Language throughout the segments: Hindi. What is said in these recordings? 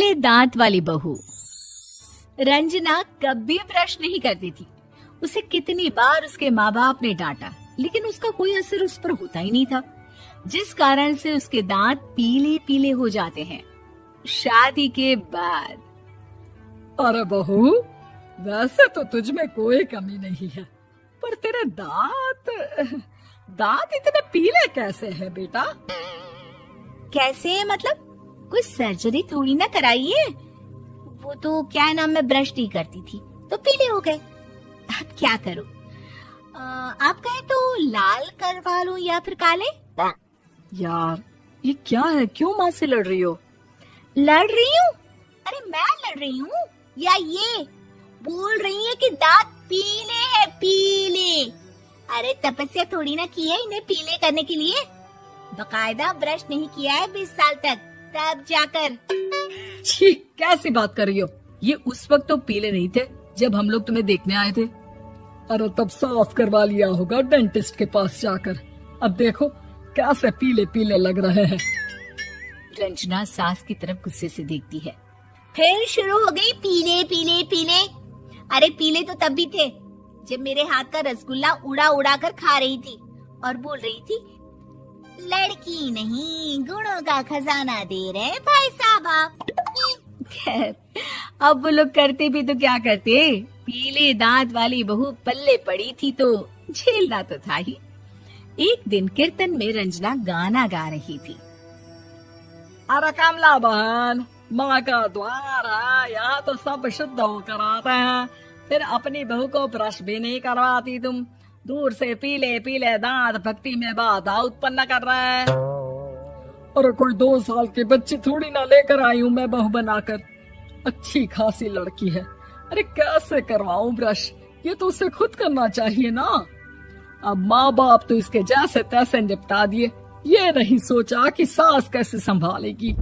पीले दांत वाली बहू। रंजना कभी ब्रश नहीं करती थी। उसे कितनी बार उसके माँ बाप ने डांटा, लेकिन उसका कोई असर उस पर होता ही नहीं था, जिस कारण से उसके दांत पीले पीले हो जाते हैं। शादी के बाद। अरे बहू, वैसे तो तुझ में कोई कमी नहीं है, पर तेरे दांत इतने पीले कैसे हैं बेटा? कैसे है मतलब? कोई सर्जरी थोड़ी ना कराई है। वो तो क्या नाम, मैं ब्रश नहीं करती थी तो पीले हो गए। अब क्या करूं? आप कहे तो लाल करवा लूं या फिर काले? यार ये क्या है, क्यों माँ से लड़ रही हो? लड़ रही हूँ? अरे मैं लड़ रही हूँ या ये बोल रही है कि दांत पीले हैं, पीले। अरे तपस्या थोड़ी ना की है इन्हें पीले करने के लिए। बकायदा ब्रश नहीं किया है 20 साल तक, तब जाकर। छी, कैसी बात कर रही हो? ये उस वक्त तो पीले नहीं थे जब हम लोग तुम्हें देखने आए थे। अरे तब साफ करवा लिया होगा डेंटिस्ट के पास जाकर। अब देखो कैसे पीले पीले लग रहे हैं। रंजना सास की तरफ गुस्से से देखती है। फिर शुरू हो गई पीले पीले पीले। अरे पीले तो तब भी थे जब मेरे हाथ का रसगुल्ला उड़ा उड़ा कर खा रही थी और बोल रही थी, लड़की नहीं गुणों का खजाना दे रहे भाई साहब आप। खैर, अब वो लोग करते भी तो क्या करते, पीले दांत वाली बहू पल्ले पड़ी थी तो झेलना तो था ही। एक दिन कीर्तन में रंजना गाना गा रही थी। अरे कमला बहन, माँ का द्वार है, यहाँ तो सब शुद्ध होकर आते हैं, फिर अपनी बहू को ब्रश भी नहीं करवाती तुम। दूर से पीले पीले दांत भक्ति में बाधा उत्पन्न कर रहे हैं। अरे कोई 2 साल के बच्चे थोड़ी ना लेकर आई हूँ मैं बहू बनाकर। अच्छी खासी लड़की है, अरे कैसे करवाऊं ब्रश? ये तो उसे खुद करना चाहिए ना। अब माँ बाप तो इसके जैसे तैसे निपटा दिए, ये नहीं सोचा कि सास कैसे संभालेगी।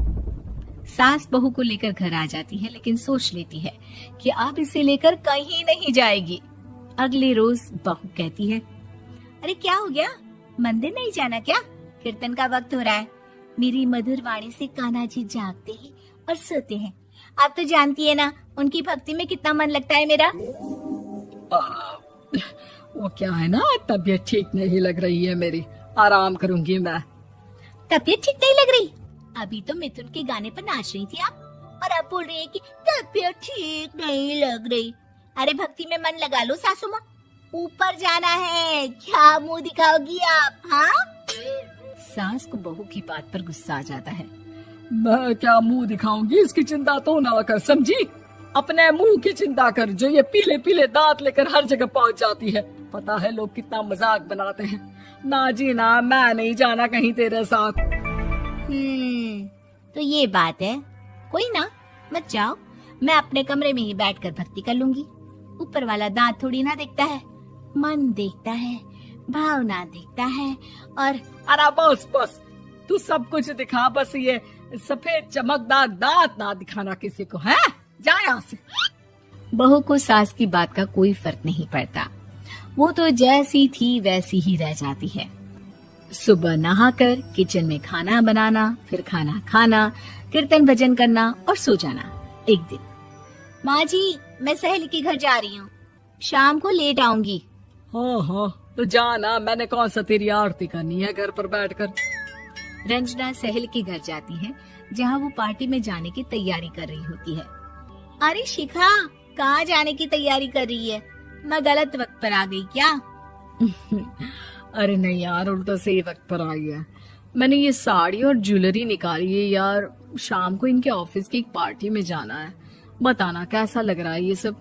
सास बहू को लेकर घर आ जाती है, लेकिन सोच लेती है कि अब इसे लेकर कहीं नहीं जाएगी। अगले रोज बहू कहती है, अरे क्या हो गया, मंदिर नहीं जाना क्या? कीर्तन का वक्त हो रहा है। मेरी मधुर वाणी से कान्हा जी जागते हैं और सोते हैं। आप तो जानती है ना उनकी भक्ति में कितना मन लगता है मेरा। वो क्या है ना, तबीयत ठीक नहीं लग रही है मेरी, आराम करूंगी मैं। तबीयत ठीक नहीं लग रही? अभी तो मिथुन के गाने पर नाच रही थी आप, और अब बोल रही है कि तबीयत ठीक नहीं लग रही। अरे भक्ति में मन लगा लो सासू माँ, ऊपर जाना है, क्या मुंह दिखाओगी आप? हाँ? सास को बहू की बात पर गुस्सा आ जाता है। मैं क्या मुंह दिखाऊंगी, इसकी चिंता तो ना कर, समझी? अपने मुंह की चिंता कर, जो ये पीले पीले दांत लेकर हर जगह पहुंच जाती है। पता है लोग कितना मजाक बनाते हैं। ना जी ना, मैं नहीं जाना कहीं तेरे साथ। तो ये बात है। कोई ना, मत जाओ, मैं अपने कमरे में ही बैठकर भक्ति कर लूंगी। ऊपर वाला दांत थोड़ी ना देखता है, मन देखता है, भावना देखता है। और अरे बस बस, तू सब कुछ दिखा, बस ये सफेद चमकदार दांत ना दिखाना किसी को, है? जा यहाँ से। बहू को सास की बात का कोई फर्क नहीं पड़ता, वो तो जैसी थी वैसी ही रह जाती है। सुबह नहाकर किचन में खाना बनाना, फिर खाना खाना, कीर्तन भजन करना और सो जाना। एक दिन, माँ जी मैं सहेली के घर जा रही हूँ, शाम को लेट आऊंगी। हाँ हाँ तो जाना, मैंने कौन सा तेरी आरती करनी है घर पर बैठकर। रंजना सहेली के घर जाती है, जहाँ वो पार्टी में जाने की तैयारी कर रही होती है। अरे शिखा, कहाँ जाने की तैयारी कर रही है? मैं गलत वक्त पर आ गई क्या? अरे नहीं यार, उल्टा सही वक्त पर आई है। मैंने ये साड़ी और ज्वेलरी निकाली है यार, शाम को इनके ऑफिस की एक पार्टी में जाना है। बताना कैसा लग रहा है ये सब?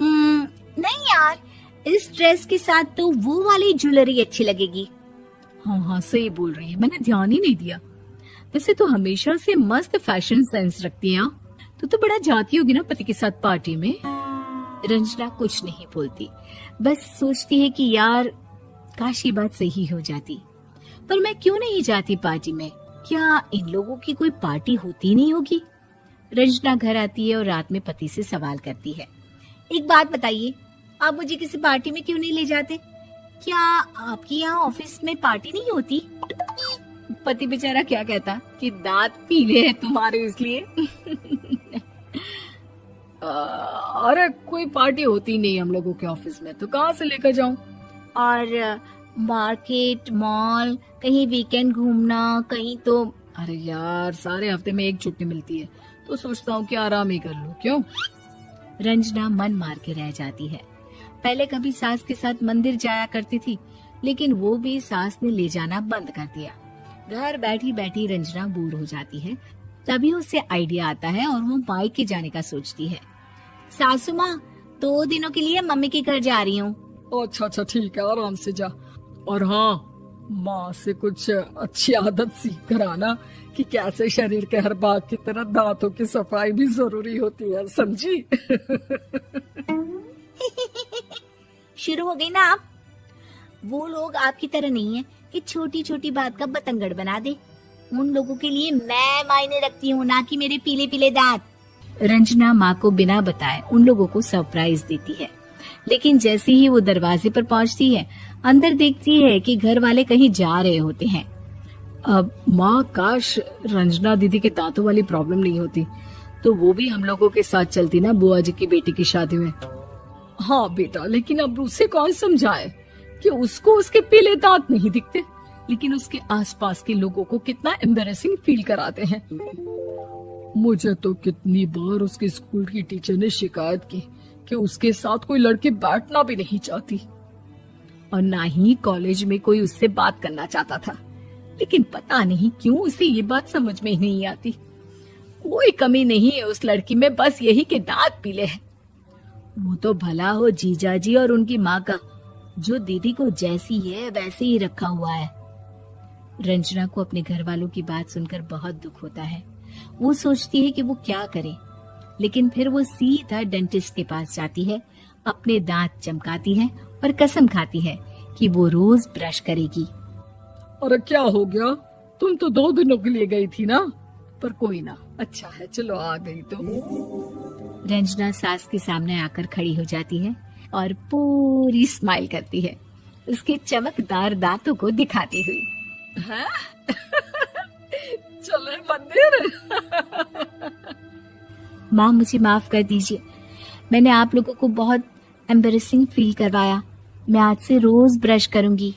नहीं यार, इस ड्रेस के साथ तो वो वाली ज्वेलरी अच्छी लगेगी। हाँ हाँ सही बोल रही है, मैंने ध्यान ही नहीं दिया। वैसे तो हमेशा से मस्त फैशन सेंस रखती है। तो बड़ा जाती होगी ना पति के साथ पार्टी में। रंजना कुछ नहीं बोलती, बस सोचती है कि यार काश ये बात सही हो जाती, पर मैं क्यों नहीं जाती पार्टी में? क्या इन लोगों की कोई पार्टी होती नहीं होगी? रंजना घर आती है और रात में पति से सवाल करती है, एक बात बताइए, आप मुझे किसी पार्टी में क्यों नहीं ले जाते? क्या आपके यहाँ ऑफिस में पार्टी नहीं होती? पति बेचारा क्या कहता कि दांत पीले हैं तुम्हारे इसलिए। अरे कोई पार्टी होती नहीं हम लोगों के ऑफिस में, तो कहाँ से लेकर जाऊं? और मार्केट, मॉल, कहीं वीकेंड घूमना, कहीं तो। अरे यार, सारे हफ्ते में एक छुट्टी मिलती है, तो सोचता हूँ कि आराम ही कर लूं। क्यों? रंजना मन मार के रह जाती है। पहले कभी सास के साथ मंदिर जाया करती थी, लेकिन वो भी सास ने ले जाना बंद कर दिया। घर बैठी बैठी रंजना बोर हो जाती है। तभी उसे आइडिया आता है और वो मायके जाने का सोचती है। सासू माँ, 2 दिनों के लिए मम्मी के घर जा रही हूँ। अच्छा अच्छा, ठीक है, आराम से जा। और हाँ, माँ से कुछ अच्छी आदत सीख कर आना कि कैसे शरीर के हर भाग की तरह दांतों की सफाई भी जरूरी होती है, समझी? शुरू हो गई ना आप? वो लोग आपकी तरह नहीं है कि छोटी छोटी बात का बतंगड़ बना दे। उन लोगों के लिए मैं मायने रखती हूँ, ना कि मेरे पीले पीले दांत। रंजना माँ को बिना बताए उन लोगों को सरप्राइज देती है, लेकिन जैसे ही वो दरवाजे पर पहुंचती है, अंदर देखती है कि घर वाले कहीं जा रहे होते हैं। अब माँ, काश रंजना दीदी के दांतों वाली प्रॉब्लम नहीं होती, तो वो भी हम लोगों के साथ चलती ना बुआ जी की बेटी की शादी में। हाँ बेटा, लेकिन अब उसे कौन समझाए कि उसको उसके पीले दांत नहीं दिखते, लेकिन उसके आसपास के लोगों को कितना एम्बैरेसिंग फील कराते हैं। मुझे तो कितनी बार उसके स्कूल की टीचर ने शिकायत की कि उसके साथ कोई लड़की बैठना भी नहीं चाहती, और ना ही कॉलेज में कोई उससे बात करना चाहता था। लेकिन पता नहीं क्यों उसे ये बात समझ में ही नहीं आती। कोई कमी नहीं है उस लड़की में, बस यही कि दांत पीले हैं। वो तो भला हो जीजा जी और उनकी माँ का, जो दीदी को जैसी है वैसे ही रखा हुआ है। रंजना को अपने घर वालों की बात सुनकर बहुत दुख होता है। वो सोचती है कि वो क्या करे, लेकिन फिर वो सीधा डेंटिस्ट के पास जाती है, अपने दांत चमकाती है और कसम खाती है कि वो रोज ब्रश करेगी। अरे क्या हो गया? तुम तो 2 दिनों के लिए गई थी ना? पर कोई ना, अच्छा है, चलो आ गई तो। रंजना सास के सामने आकर खड़ी हो जाती है और पूरी स्माइल करती है, उसके चमकदार दांतों को दिखाती हुई। हैं? चले मंदिर? माँ, मुझे माफ कर दीजिए, मैंने आप लोगों को बहुत एम्बैरेसिंग फील करवाया। मैं आज से रोज ब्रश करूंगी।